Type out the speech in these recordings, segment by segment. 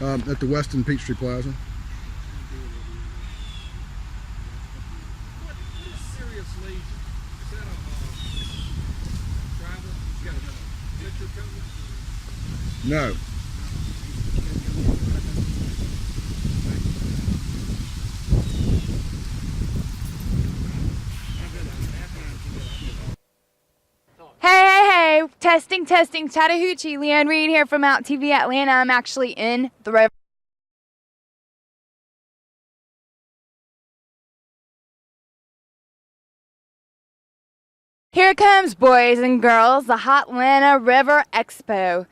At the Westin Peachtree Plaza. What is serious lesion? Is that a travel? You got a picture coming? No. Hey, testing, Chattahoochee, Leanne Reed here from Out TV Atlanta. I'm actually in the river. Here comes, boys and girls, the Hotlanta River Expo.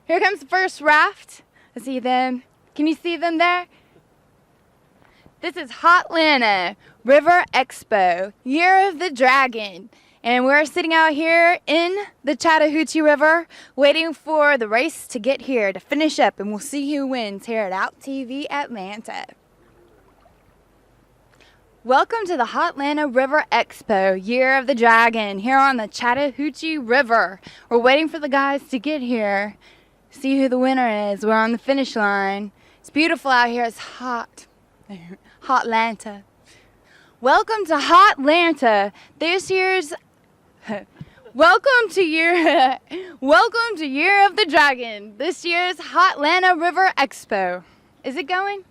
Here comes the first raft. I see them. Can you see them there? This is Hotlanta River Expo, Year of the Dragon. And we're sitting out here in the Chattahoochee River waiting for the race to get here to finish up, and we'll see who wins here at Out TV Atlanta. Welcome to the Hotlanta River Expo, Year of the Dragon, here on the Chattahoochee River. We're waiting for the guys to get here, see who the winner is. We're on the finish line. It's beautiful out here. It's hot. Hotlanta. Welcome to Hotlanta. This year's Welcome to Year of the Dragon. This year's Hotlanta River Expo. Is it going?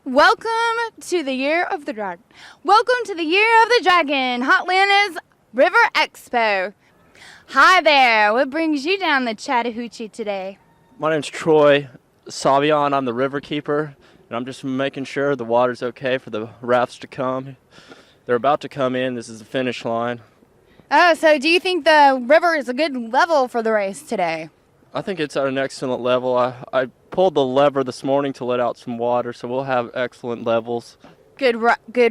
Welcome to the Year of the Dragon. Welcome to the Year of the Dragon, Hotlanta's River Expo. Hi there. What brings you down the Chattahoochee today? My name's Troy Savion. I'm the river keeper, and I'm just making sure the water's okay for the rafts to come. They're about to come in. This is the finish line. Oh, so do you think the river is a good level for the race today? I think it's at an excellent level. I pulled the lever this morning to let out some water, so we'll have excellent levels. Good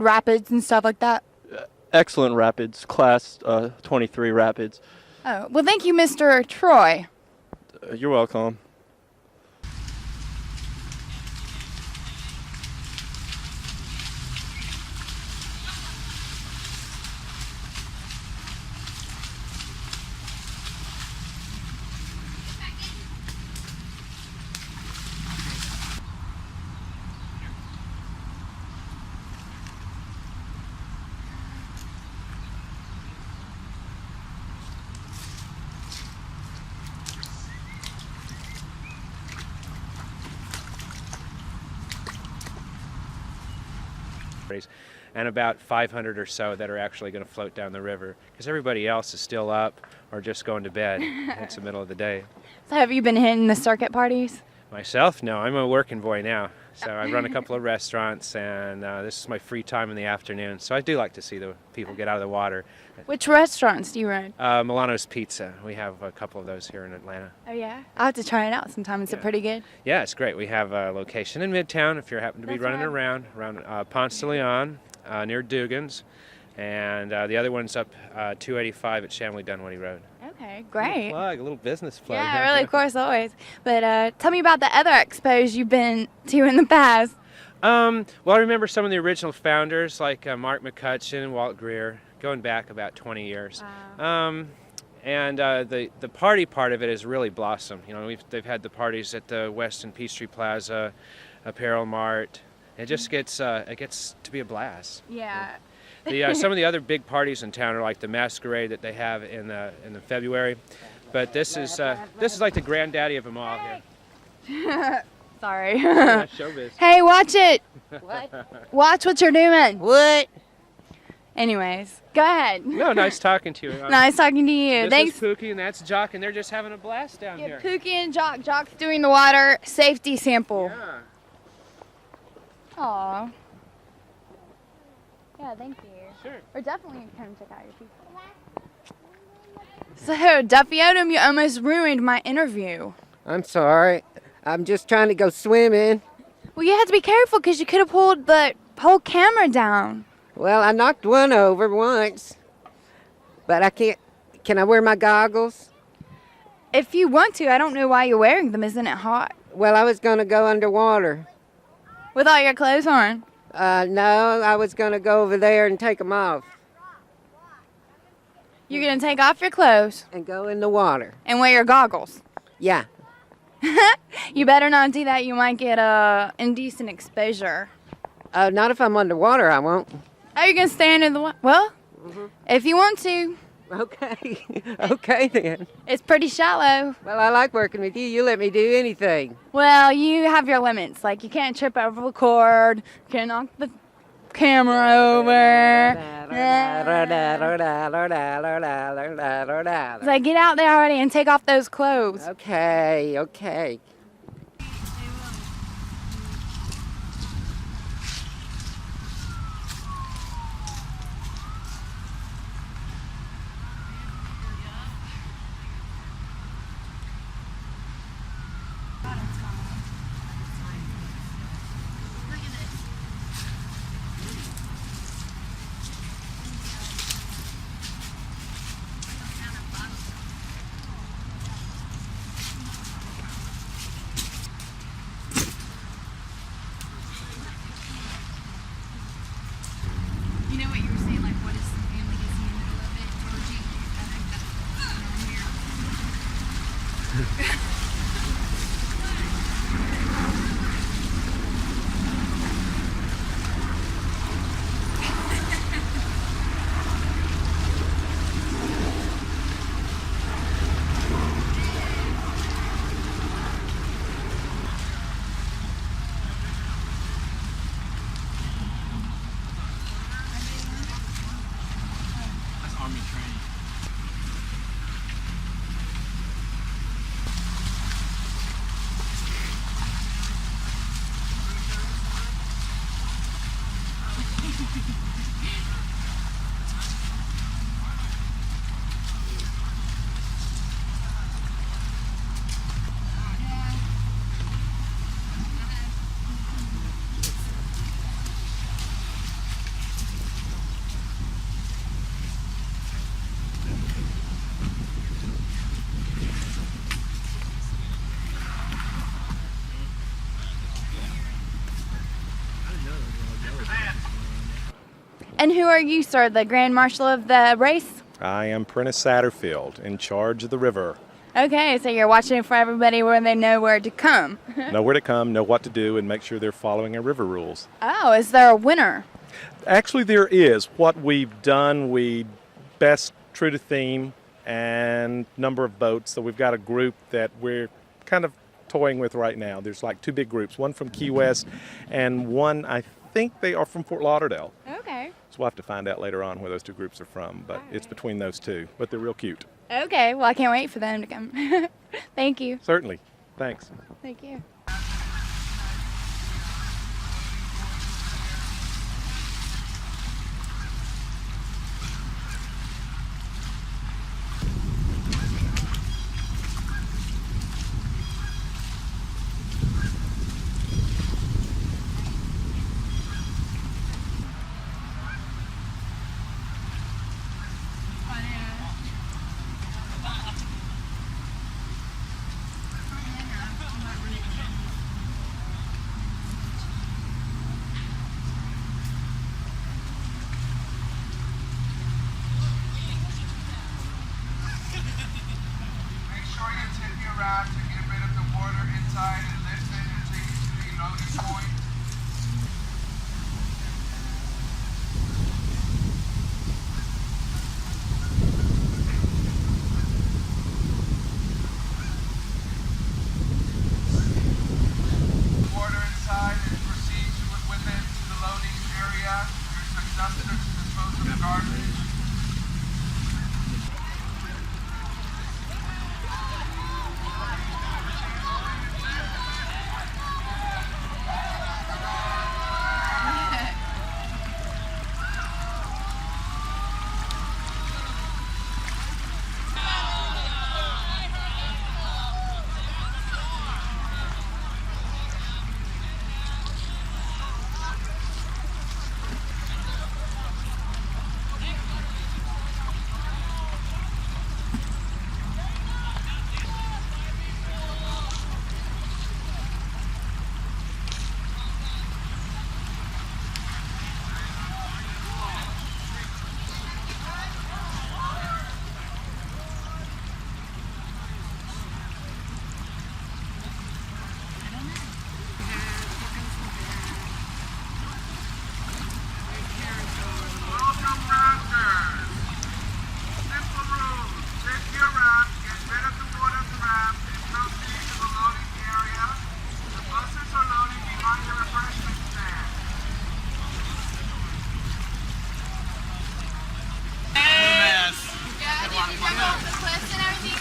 rapids and stuff like that? Excellent rapids, class 23 rapids. Oh, well, thank you, Mr. Troy. You're welcome. And about 500 or so that are actually going to float down the river, because everybody else is still up or just going to bed. It's the middle of the day. So have you been hitting the circuit parties? Myself? No, I'm a working boy now. So I run a couple of restaurants, and this is my free time in the afternoon. So I do like to see the people get out of the water. Which restaurants do you run? Milano's Pizza. We have a couple of those here in Atlanta. Oh, yeah? I'll have to try it out sometime. Is it pretty good? Yeah, it's great. We have a location in Midtown if you happen to be running around Ponce de Leon, near Dugan's. And the other one's up 285 at Shamley Dunwoody Road. Okay, great. A little business plug. Yeah, really, of course, always. But tell me about the other expos you've been to in the past. Well, I remember some of the original founders, like Mark McCutcheon and Walt Greer, going back about 20 years. Wow. And the party part of it has really blossomed. You know, they've had the parties at the Westin Peachtree Plaza, Apparel Mart. It just gets to be a blast. Yeah. Some of the other big parties in town are like the Masquerade that they have in the February, but this is like the granddaddy of them all here. Sorry. Yeah, showbiz. Hey, watch it. What? Watch what you're doing. What? Anyways, go ahead. No, nice talking to you. Nice talking to you. This is Pookie and that's Jock, and they're just having a blast down here. Pookie and Jock. Jock's doing the water safety sample. Yeah. Aw. Yeah, thank you. Sure. We're definitely going to come check out your people. So, Duffy Odom, you almost ruined my interview. I'm sorry. I'm just trying to go swimming. Well, you had to be careful because you could have pulled the whole camera down. Well, I knocked one over once, but I can't. Can I wear my goggles? If you want to, I don't know why you're wearing them. Isn't it hot? Well, I was going to go underwater. With all your clothes on? No, I was going to go over there and take them off. You're going to take off your clothes? And go in the water. And wear your goggles? Yeah. You better not do that. You might get indecent exposure. Not if I'm underwater, I won't. Oh, you're going to stay under the water? Well, if you want to. Okay. Okay then. It's pretty shallow. Well, I like working with you. You let me do anything. Well, you have your limits. Like, you can't trip over the cord. You can't knock the camera over. It's like, get out there already and take off those clothes. Okay, okay. You know what you were saying, like, what is the family gets in the middle of it? Orgy. I think that's here. Army training. And who are you, sir, the Grand Marshal of the race? I am Prentice Satterfield, in charge of the river. Okay, so you're watching it for everybody where they know where to come. Know where to come, know what to do, and make sure they're following our river rules. Oh, is there a winner? Actually, there is. What we've done, we best true to theme and number of boats. So we've got a group that we're kind of toying with right now. There's like two big groups, one from Key West and one, I think they are from Fort Lauderdale. Okay. So we'll have to find out later on where those two groups are from, but it's between those two. But they're real cute. Okay, well, I can't wait for them to come. Thank you. Certainly. Thanks. Thank you. Make sure you tip your raft to get rid of the water inside and lift it and take it to the loading point. Water inside and proceed with it to the loading area. There's some dumpster to dispose of the garbage.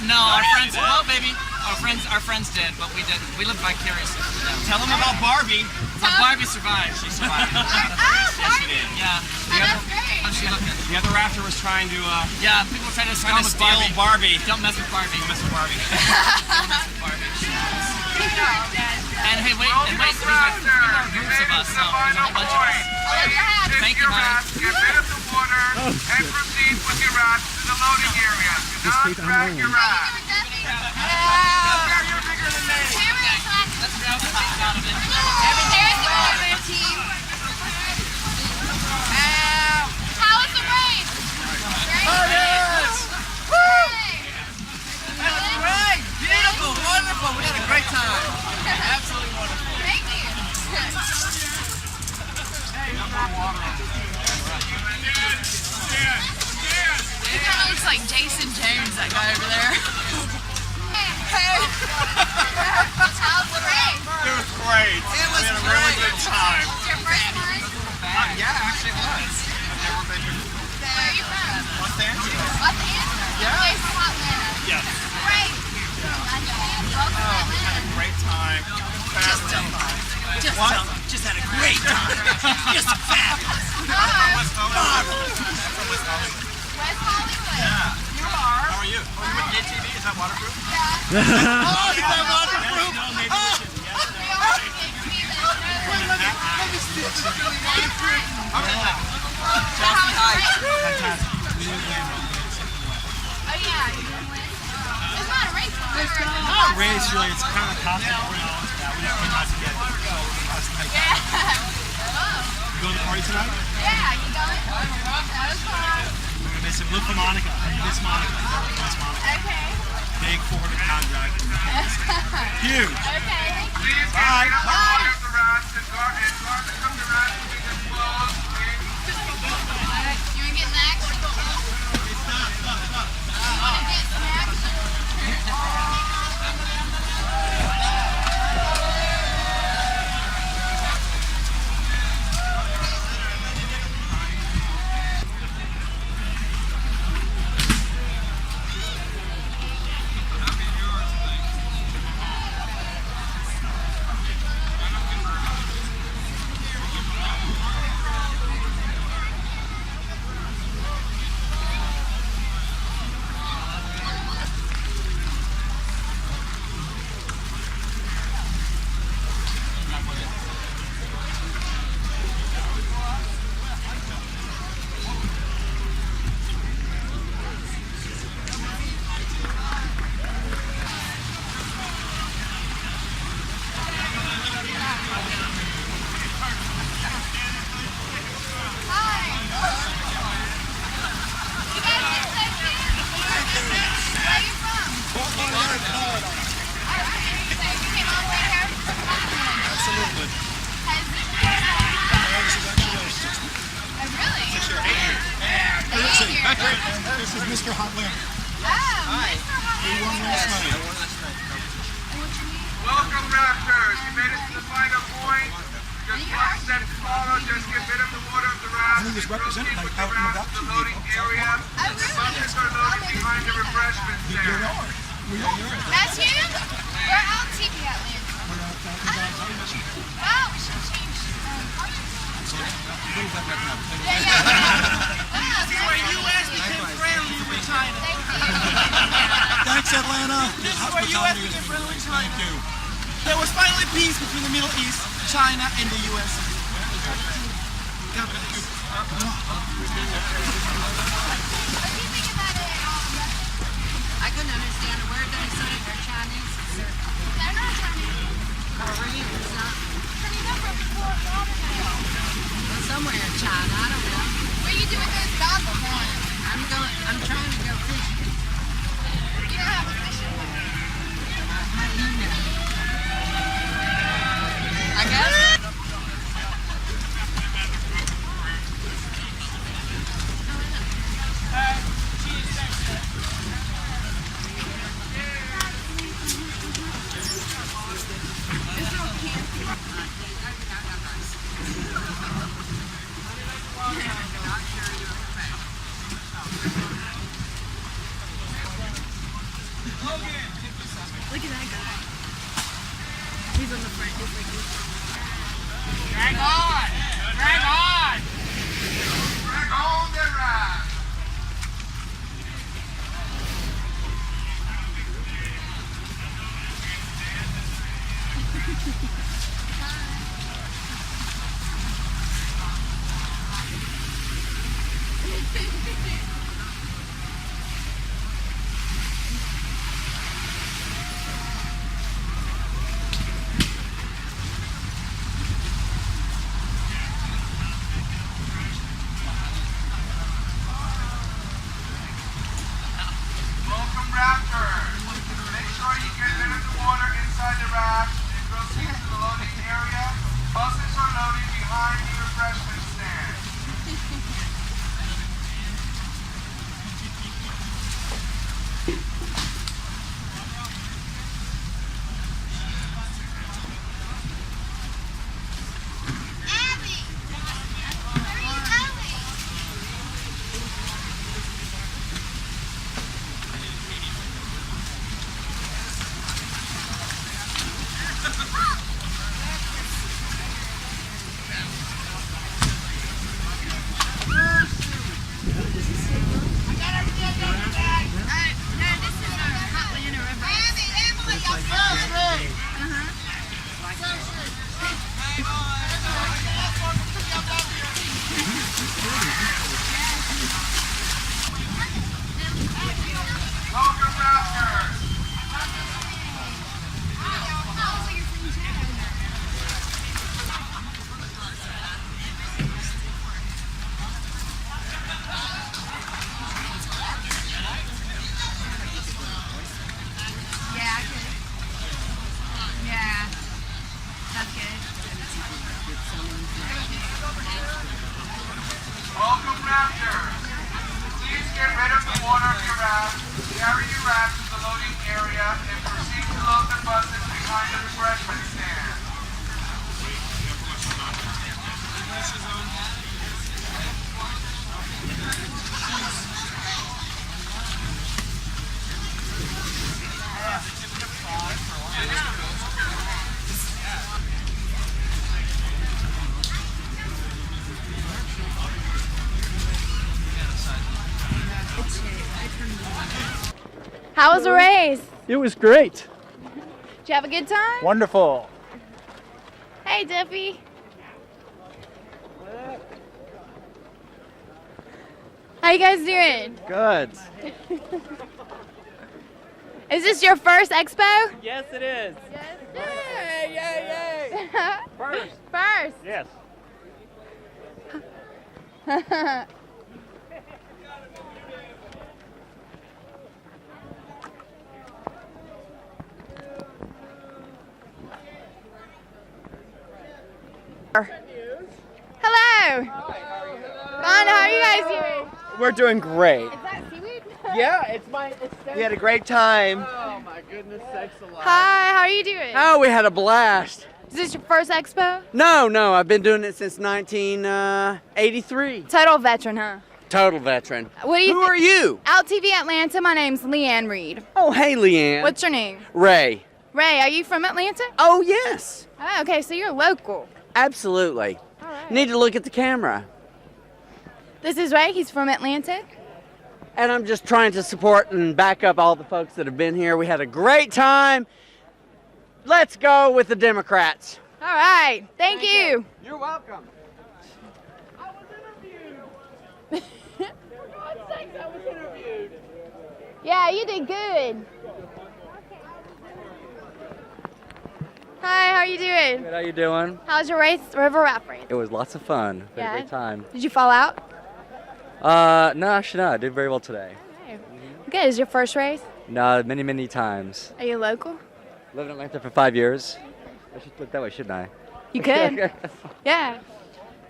No, our friends. Well, baby, our friends did, but we didn't. We lived vicariously through them. Tell them about Barbie. But Barbie survived. She survived. Yes, she did. Yeah. How's she looking? The other raptor was trying to, Yeah, people were trying to steal Barbie. Don't mess with Barbie. Don't mess with Barbie. Don't mess with Barbie. And hey, wait, there's like 3 more groups of us, so there's a whole bunch of us. Thank you, honey. Get rid of the water and proceed with your rafts to the loading area. Do not drag your raft. You're bigger than me. Let's grab the things out of it. How was the race? Oh, yes! Woo! That's great! Beautiful, wonderful. We had a great time. Absolutely wonderful. Thank you. He kind of looks like Jason Jones, that guy over there. Hey. How's the race? It was great. It was we had a great. really good time. Was your first time? Yeah, actually it was. I've never been here. Where are you from? Los Angeles. Los Angeles? Yeah. Away from Hotlanta. Yes. Great. Welcome to Atlanta. Great time. Just had a great time. Just fabulous. West Marvelous. Hollywood. Yeah. You are. How are you? Oh, you with ATV? Is that waterproof? Yeah. Oh, is that waterproof? We all think we Oh yeah, you're gonna win. It's not a race. Not a race, really. It's kind of a costume. We just came out to get last night. Yeah. You going to the party tonight? Yeah, you going? That was fun. We're going to miss him. Look for Monica. Miss Monica. Miss Monica. Okay. Big 400-pound guy. Huge. Okay. Please get rid of the water of the rafts and garbage of the rafts will be disposed in. You wanna get next? You wanna get snacks? This is Mr. Hotlanta. He won last night. Welcome, rafters. You made it to the final point. Just one step forward. Just get rid of the water of the raft. I think it's represented Proceed like with the out in the raft to the dock loading area. The buckets are loaded behind the refreshment stand. That's you? We're out TV Atlanta. Wow, we should change. This is where U.S. became friendly with China. Thanks, Atlanta. This is where U.S. became friendly with China. Thank you. There was finally peace between the Middle East, China, and the U.S. God bless. I couldn't understand a word that he said. They're Chinese. They're not Chinese. Korean. It's not. Well, somewhere in China. I don't know. What are you doing with those goggles on? I'm trying to go fishing. You don't have a fishing pole. How do you know? I guess. Look at that guy. He's on the front. He's like this. Drag on! Drag on! Drag on the ride! Welcome Raptors! Make sure you get rid of the water inside the raft and proceed to the loading area. Buses are loading behind the refreshment stand. Abby! Where are you going? Welcome Raptors! Yeah, yeah, that's good. Welcome Raptors! Please get rid of the water of your raft, carry your raft to the loading area, and proceed to load the buses behind the refreshment stand. How was the race? It was great. Did you have a good time? Wonderful. Hey, Duffy. How you guys doing? Good. Is this your first expo? Yes, it is. Yay, yay, yay. First. First. Yes. Hello. Fun. How are you guys doing? We're doing great. Is that seaweed? Yeah, it's my. We had a great time. Oh my goodness sakes alive. Hi. How are you doing? Oh, we had a blast. Is this your first expo? No, I've been doing it since 1983. Total veteran, huh? Total veteran. What do you Who are you? Out TV Atlanta. My name's Leanne Reed. Oh, hey, Leanne. What's your name? Ray? Ray. Are you from Atlanta? Oh, yes. Oh, okay. So you're local. Absolutely. All right. Need to look at the camera. This is Ray. He's from Atlanta. And I'm just trying to support and back up all the folks that have been here. We had a great time. Let's go with the Democrats. All right. Thank you. You're welcome. Yeah, you did good. Hi, how are you doing? Good, how you doing? How's your race, river raft race? It was lots of fun. Had Yeah? a great time. Did you fall out? No, actually not. I did very well today. Okay. Good. Is your first race? No, many times. Are you local? Lived in Atlanta for 5 years. I should look that way, shouldn't I? You could. Yeah.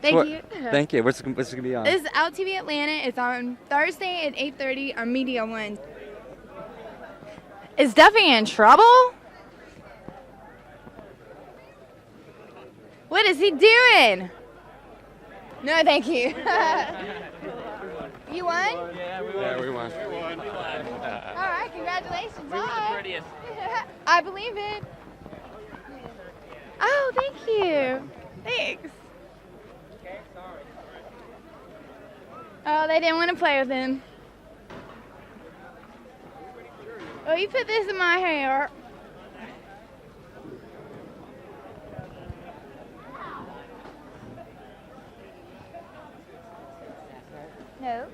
Thank you. Thank you. What's it gonna be on? This is Out TV Atlanta. It's on Thursday at 8:30 on Media One. Is Duffy in trouble? What is he doing? No, thank you. You won? Yeah, we won. All right, congrats. Congratulations. We were the Hi. prettiest. I believe it. Oh, thank you. Thanks. Oh, they didn't want to play with him. Oh, you put this in my hair. No.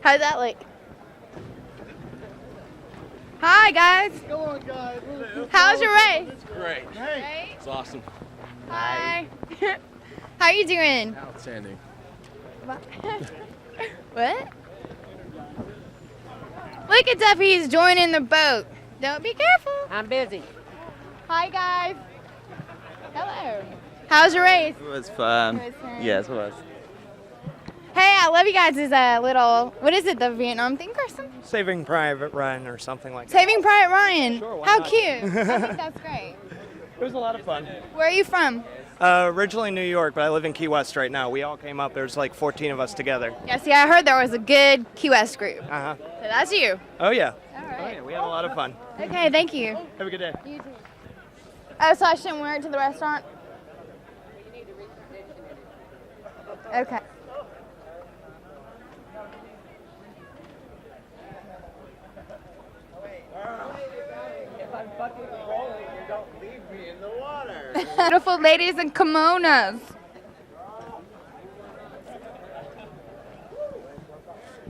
How's that look? Hi, guys. Go on, guys. How's your race? Great. Right? It's awesome. Hi. How are you doing? Outstanding. What? Look at Duffy, he's joining the boat. Don't be careful. I'm busy. Hi, guys. Hello. How's your race? It was fun. It was fun. Yes, it was. Hey, I love you guys' little, what is it, the Vietnam thing or something? Saving Private Ryan or something like that. Saving Private Ryan. Sure, why How not? cute. I think that's great. It was a lot of fun. Where are you from? Originally New York, but I live in Key West right now. We all came up. There's like 14 of us together. Yeah, see, I heard there was a good Key West group. Uh-huh. So that's you. Oh, yeah. All Oh, right. yeah. We had a lot of fun. Okay, thank you. Have a good day. You too. Oh, so I shouldn't wear it to the restaurant? Okay. Beautiful ladies in kimonos.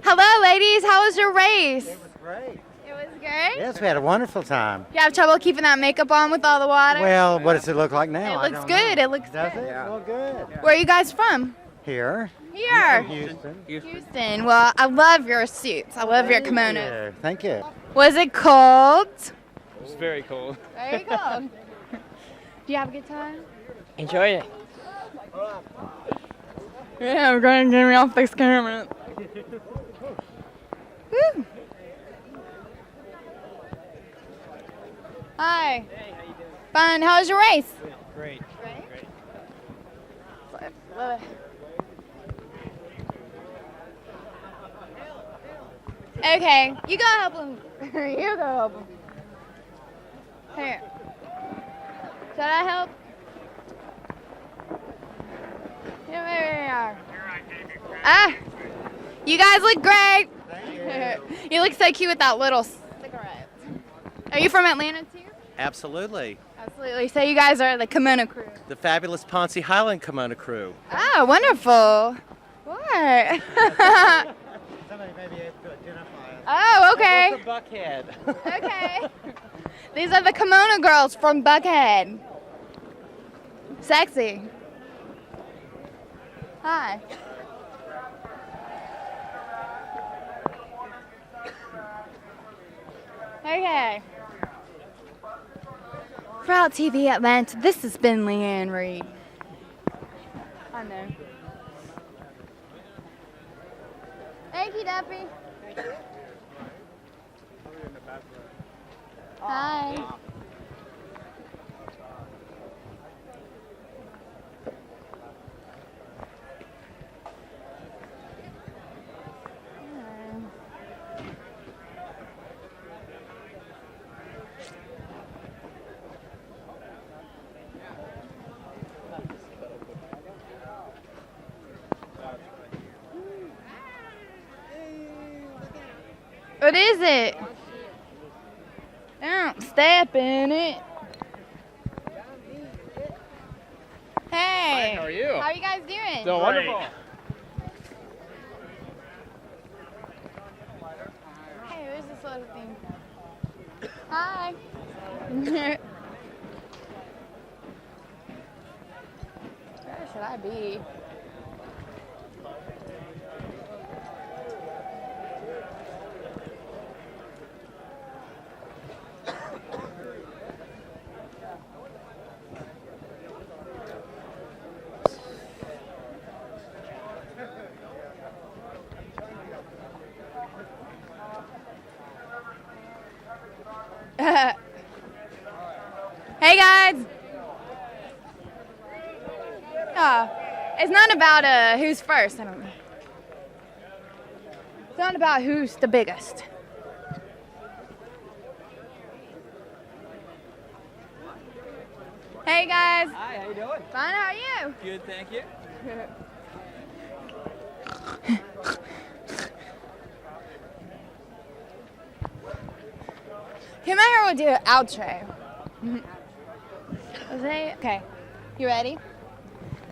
Hello, ladies. How was your race? It was Great. It was great? Yes, we had a wonderful time. You have trouble keeping that makeup on with all the water? Well, what does it look like now? It I looks don't good. know. It looks Does good. it? Well, good. Where are you guys from? Here. Here. Houston. Houston. Well, I love your suits. I love your kimonos. Thank you. Was it cold? It was very cool. Very cold. Do you have a good time? Enjoy it. Yeah, we're going to get me off this camera. Woo. Hi. Hey, how you doing? Fun. How was your race? Great. Love it. Okay, you go help him. You go help him. Here. Should I help? Here we are. Ah, you guys look great. Thank you. You look so cute with that little cigarette. Are you from Atlanta too? Absolutely. Absolutely. So you guys are the kimono crew. The fabulous Ponce Highland Kimono crew. Oh, wonderful. What? Somebody may be able to identify us. Oh, okay. We're from Buckhead. Okay. These are the kimono girls from Buckhead. Sexy. Hi. Okay. For Out TV Atlanta, this has been Leanne Reed. I know. Thank you, Duffy. Hi. What is it? Don't step in it. Hey. Hi, how are you? How are you guys doing? So wonderful. Hey, where's this little thing? Hi. Where should I be? Hey guys! Oh, it's not about who's first, I don't know. It's not about who's the biggest. Hey guys. Hi, how you doing? Fine, how are you? Good, thank you. Come out here, we'll do an outro. Okay, you ready?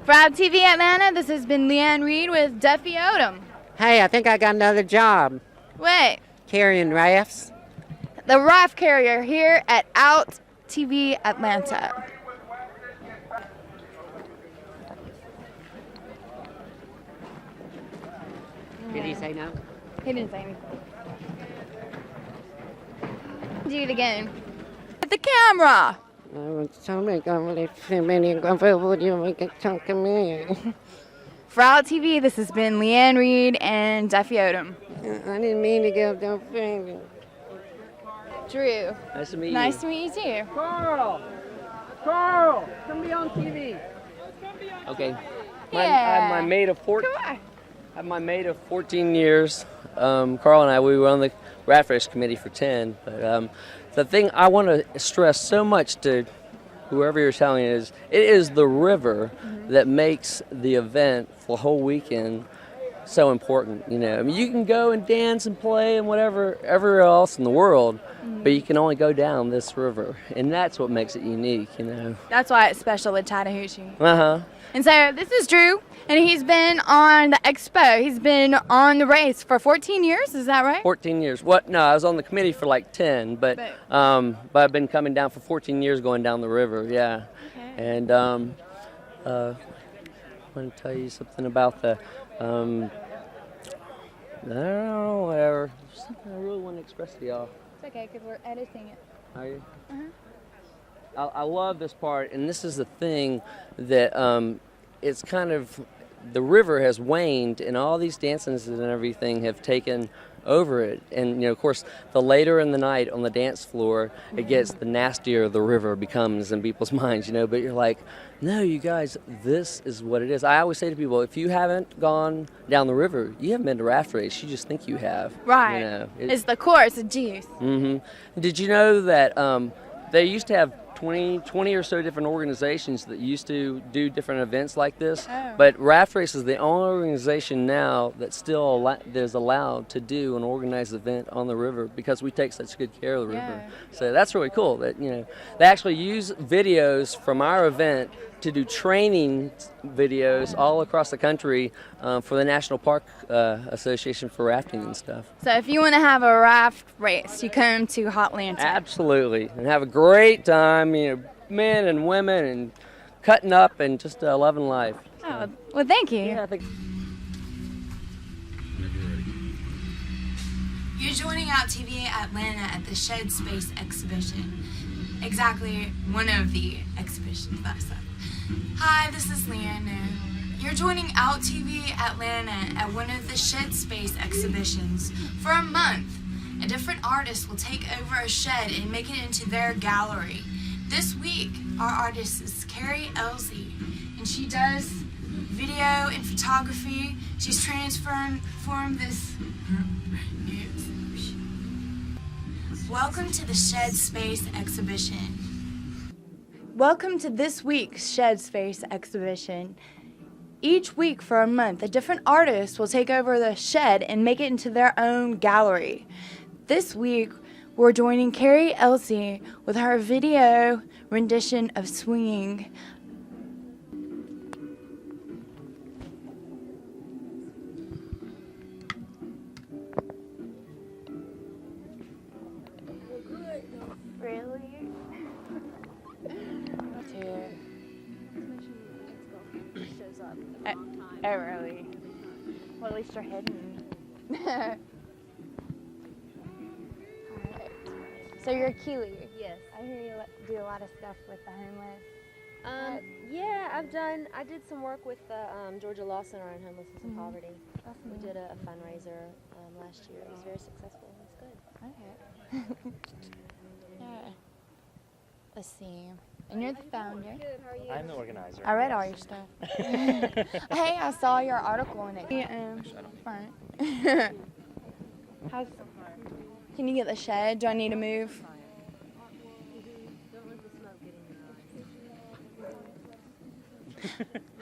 For Out TV Atlanta, this has been Leanne Reed with Duffy Odom. Hey, I think I got another job. Wait, Carrying rafts. the raft carrier here at Out TV Atlanta. Did he say no? He didn't say anything. Do it again. At the camera. For Out TV, this has been Leanne Reed and Duffy Odom. I didn't mean to go down. Drew. Nice to meet you. Nice to meet you too. Carl, come be on TV. Okay. Yeah. I'm my mate of 14 years. Carl and I, we were on the raft race committee for 10. But the thing I want to stress so much to whoever you're telling is, it is the river that makes the event for the whole weekend so important. You know, I mean, you can go and dance and play and whatever everywhere else in the world, but you can only go down this river, and that's what makes it unique. You know. That's why it's special at Chattahoochee. Uh-huh. And so this is Drew, and he's been on the Expo. He's been on the race for 14 years, is that right? 14 years. What? No, I was on the committee for like 10, but I've been coming down for 14 years going down the river, yeah. Okay. And I want to tell you something about the, I don't know, whatever. There's something I really want to express to y'all. It's okay, because we're editing it. Are you? Uh-huh. I love this part, and this is the thing that it's kind of, the river has waned, and all these dances and everything have taken over it. And, you know, of course, the later in the night on the dance floor, it gets, the nastier the river becomes in people's minds, you know. But you're like, no, you guys, this is what it is. I always say to people, if you haven't gone down the river, you haven't been to raft race. You just think you have. Right. You know, It's the course, the juice. Mm-hmm. Did you know that they used to have 20 or so different organizations that used to do different events like this? Oh. But Raft Race is the only organization now that still is allowed to do an organized event on the river, because we take such good care of the river. Yeah. So that's really cool that, you know, they actually use videos from our event to do training videos all across the country for the National Park Association for rafting and stuff. So if you want to have a raft race, you come to Hotlanta. Absolutely, and have a great time, you know, men and women, and cutting up and just loving life. Oh, well, thank you. Yeah, I think. You're joining Out TV Atlanta at the Shed Space exhibition. Exactly one of the exhibitions, that's it. Hi, this is Leanne. You're joining Out TV Atlanta at one of the Shed Space exhibitions. For a month, a different artist will take over a shed and make it into their gallery. This week, our artist is Carrie Elsie, and she does video and photography. She's transformed this. Welcome to the Shed Space exhibition. Welcome to this week's Shed Space exhibition. Each week for a month, a different artist will take over the shed and make it into their own gallery. This week, we're joining Carrie Elsie with her video rendition of Swinging. Really? Oh, really? Well, at least you're hidden. Alright. So you're a Keely? Yes. I hear you do a lot of stuff with the homeless. Yeah, I did some work with the Georgia Law Center on Homelessness and Poverty. Awesome. We did a fundraiser last year. It was very successful. It was good. Okay. Yeah. Let's see. And you're the founder. Good. How are you? I'm the organizer. I read all your stuff. Hey, I saw your article in it. Fine. Can you get the shed? Do I need to move?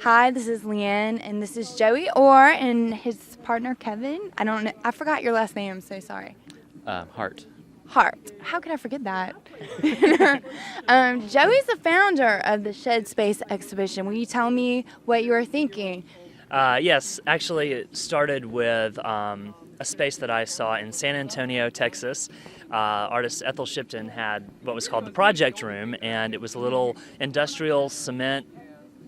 Hi, this is Leanne, and this is Joey Orr and his partner Kevin. I don't know. I forgot your last name. I'm so sorry. Hart. Hart. How could I forget that? Joey's the founder of the Shed Space exhibition. Will you tell me what you were thinking? Yes, actually it started with a space that I saw in San Antonio, Texas. Artist Ethel Shipton had what was called the Project Room, and it was a little industrial cement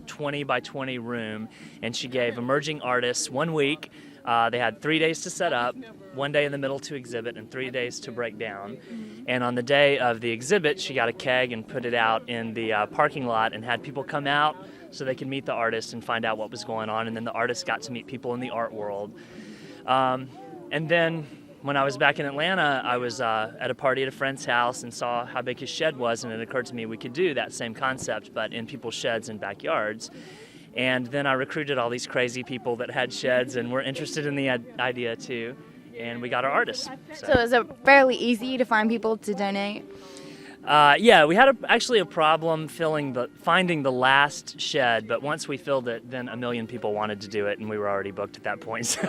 20 by 20 room, and she gave emerging artists 1 week. They had 3 days to set up, 1 day in the middle to exhibit, and 3 days to break down. And on the day of the exhibit, she got a keg and put it out in the parking lot and had people come out so they could meet the artist and find out what was going on. And then the artist got to meet people in the art world. And then when I was back in Atlanta, I was at a party at a friend's house and saw how big his shed was, and it occurred to me we could do that same concept, but in people's sheds and backyards. And then I recruited all these crazy people that had sheds and were interested in the idea too, and we got our artists. So is it fairly easy to find people to donate? Yeah, we had actually a problem finding the last shed, but once we filled it, then 1 million people wanted to do it, and we were already booked at that point. So.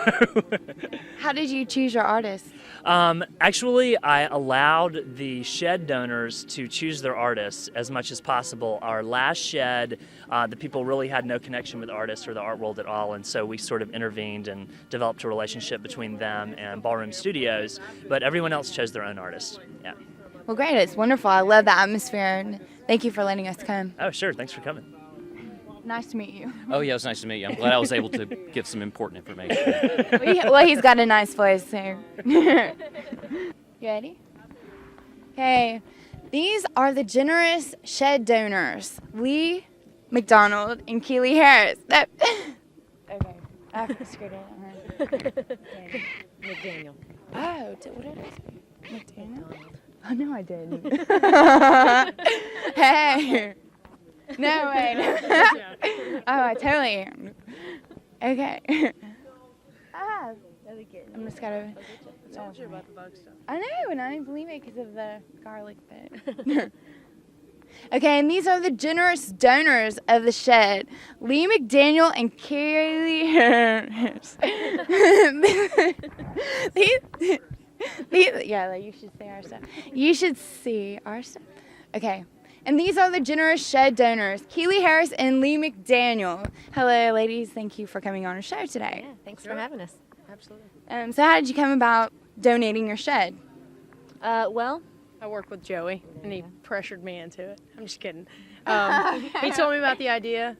How did you choose your artists? Actually, I allowed the shed donors to choose their artists as much as possible. Our last shed, the people really had no connection with artists or the art world at all, and so we sort of intervened and developed a relationship between them and Ballroom Studios, but everyone else chose their own artists. Yeah. Well, great. It's wonderful. I love the atmosphere. And thank you for letting us come. Oh, sure. Thanks for coming. Nice to meet you. Oh, yeah, it was nice to meet you. I'm glad I was able to give some important information. Well, he's got a nice voice, so. You ready? Okay. These are the generous shed donors, Lee McDonald and Keely Harris. Okay. I have to screw it. McDaniel. Oh, what did I say? McDaniel? Oh, no, I didn't. Hey. No, wait. Oh, I totally am. Okay. I'm just gotta. I told you about the bug stuff. I know, and I didn't believe it because of the garlic bit. Okay, and these are the generous donors of the shed, Lee McDaniel and Carly Harris. Yeah, you should see our stuff. You should see our stuff. Okay. And these are the generous shed donors, Keely Harris and Lee McDaniel. Hello, ladies. Thank you for coming on our show today. Yeah, thanks for having us. Absolutely. So how did you come about donating your shed? Well, I work with Joey, and he pressured me into it. I'm just kidding. He told me about the idea,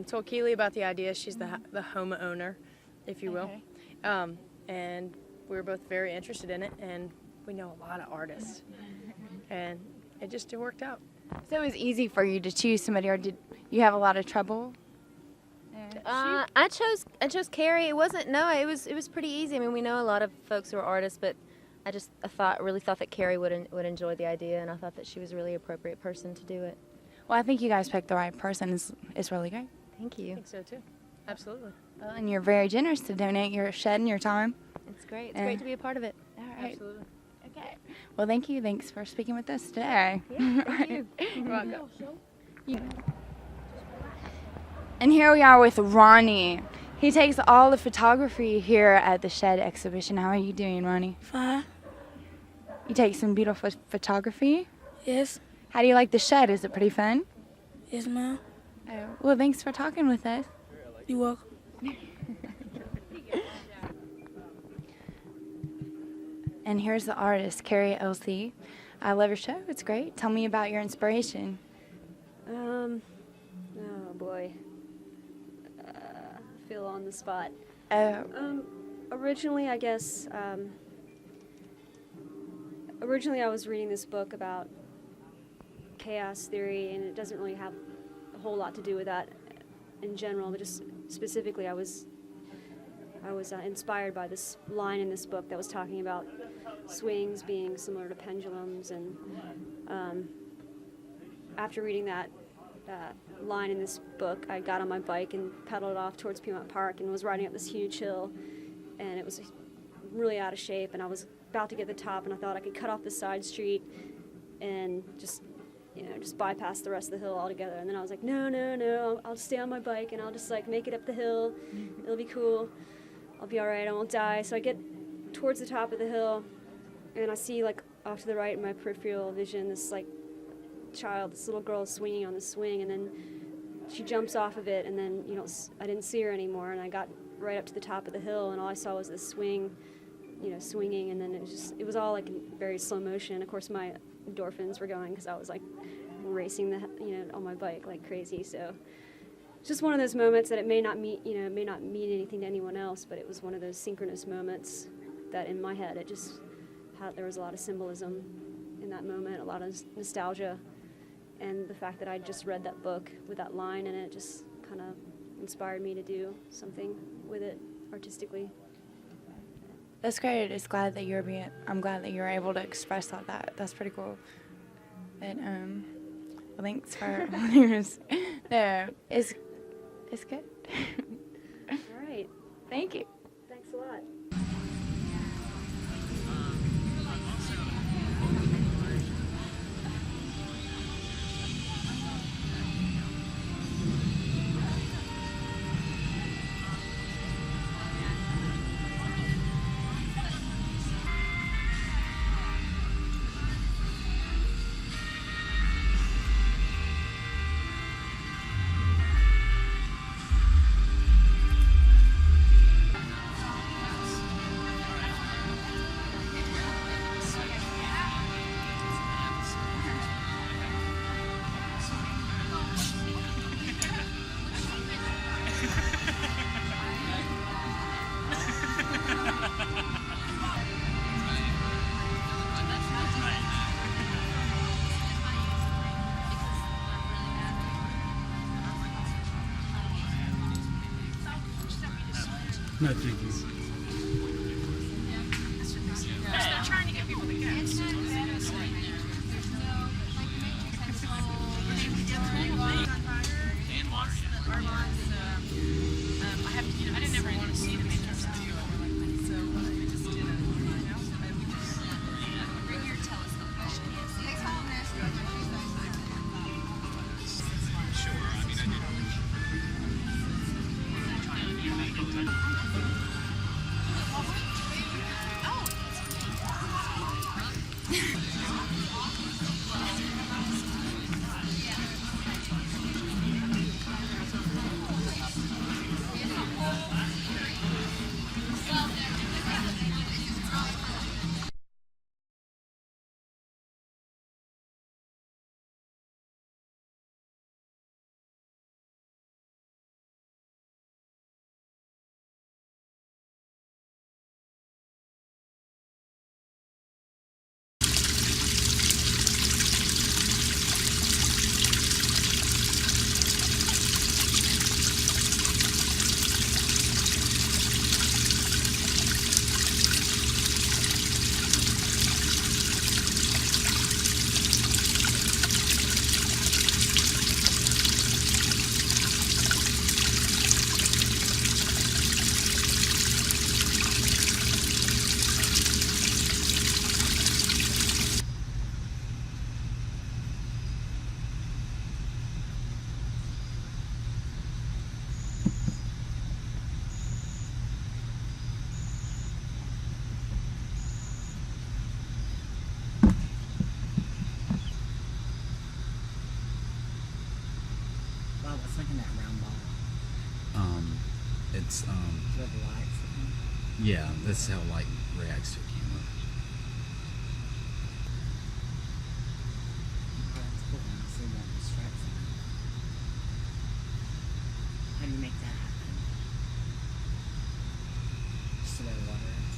told Keely about the idea. She's the homeowner, if you will. And we were both very interested in it, and we know a lot of artists. And it just worked out. So it was easy for you to choose somebody, or did you have a lot of trouble? I chose Carrie. It was pretty easy. I mean, we know a lot of folks who are artists, but I really thought that Carrie would enjoy the idea, and I thought that she was a really appropriate person to do it. Well, I think you guys picked the right person. It's really great. Thank you. I think so too. Absolutely. Well, and you're very generous to donate your shed and your time. It's great. It's great to be a part of it. All right. Absolutely. Okay. Well, thank you. Thanks for speaking with us today. Yeah, thank you. You're welcome. And here we are with Ronnie. He takes all the photography here at the Shed exhibition. How are you doing, Ronnie? Fine. You take some beautiful photography? Yes. How do you like the Shed? Is it pretty fun? Yes, ma'am. Oh, well, thanks for talking with us. You're welcome. And here's the artist, Carrie LC. I love your show. It's great. Tell me about your inspiration. Oh boy. I feel on the spot. Originally, I guess, originally I was reading this book about chaos theory, and it doesn't really have a whole lot to do with that in general, but just specifically I was inspired by this line in this book that was talking about swings being similar to pendulums, and after reading that line in this book, I got on my bike and pedaled off towards Piedmont Park and was riding up this huge hill, and it was really out of shape, and I was about to get to the top, and I thought I could cut off the side street and just just bypass the rest of the hill altogether. And then I was like, no, I'll stay on my bike and I'll just like make it up the hill. It'll be cool. I'll be all right. I won't die. So I get towards the top of the hill, and I see like off to the right in my peripheral vision this like child, this little girl is swinging on the swing, and then she jumps off of it, and then I didn't see her anymore, and I got right up to the top of the hill, and all I saw was this swing, swinging, and then it was all like in very slow motion. Of course, my endorphins were going because I was like racing on my bike like crazy. So it's just one of those moments that it may not mean anything to anyone else, but it was one of those synchronous moments that in my head there was a lot of symbolism in that moment, a lot of nostalgia, and the fact that I just read that book with that line in it just kind of inspired me to do something with it artistically. That's great. I'm glad that you're able to express all that. That's pretty cool. But thanks for yours. No, it's good. All right. Thank you. Thanks a lot. No, thank you. I'm trying to get people to guess. I didn't ever want to see the Matrix so we just did it. Bring your telescope. Sure. I mean, It's yeah, that's how light reacts to a camera. How do you make that happen? Just the way water is.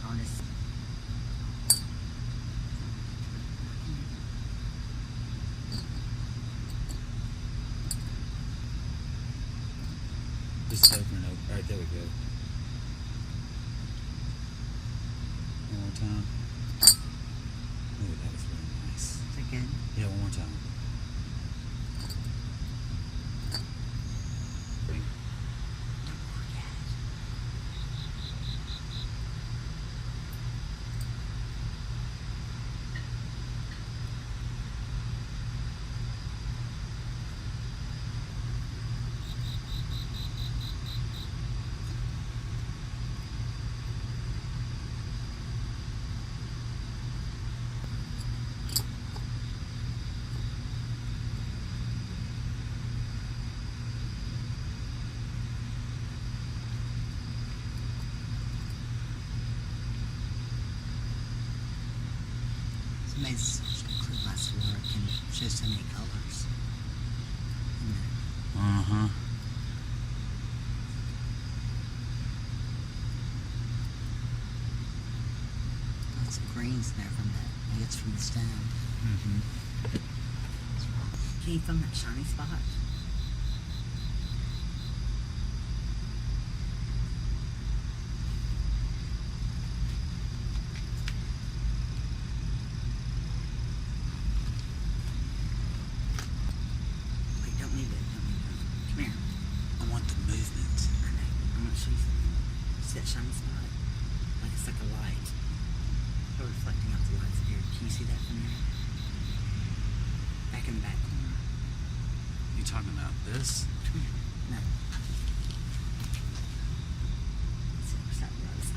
artist. Just open it up. Alright, there we go. One more time. Ooh, that was really nice. Is it good? Yeah, one more time. It's amazing such glass work can show so many colors. Uh-huh. Lots of greens there from that. Maybe it's from the stone. Mm-hmm. Can you film that shiny spot? Wait, don't leave it. Don't leave it. Come here. I want the movement. I know. I'm gonna show you something. See that shiny spot? Like it's like a light. Or reflecting off the lights here. Can you see that from there? Back in the back corner. You talking about this? Come here. No. Let's see, where's that rose?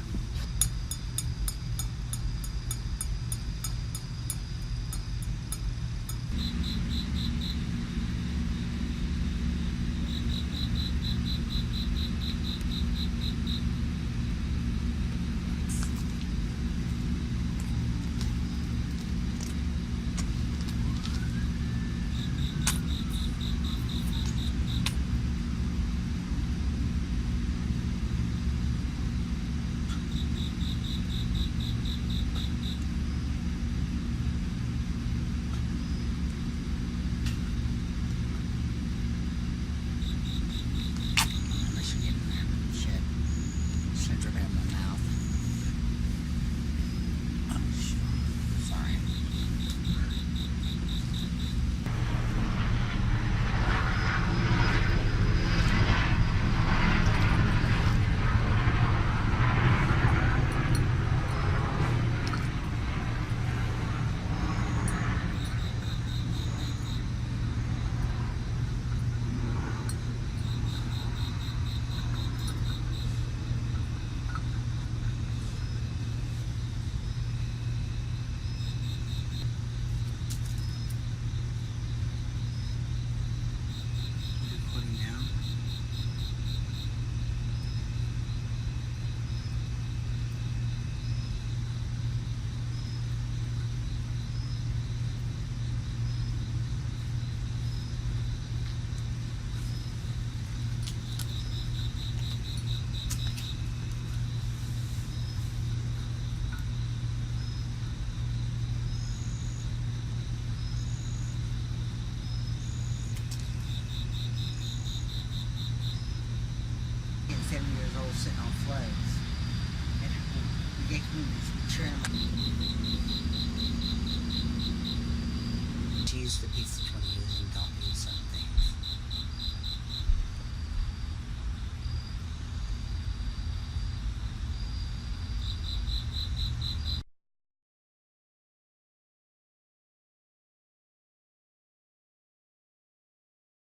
Unless you get in there. Shit. Should drip out of my mouth. Oh, shit. Sorry. Recording now. Getting 7 years old sitting on floats. And we get communities, trim.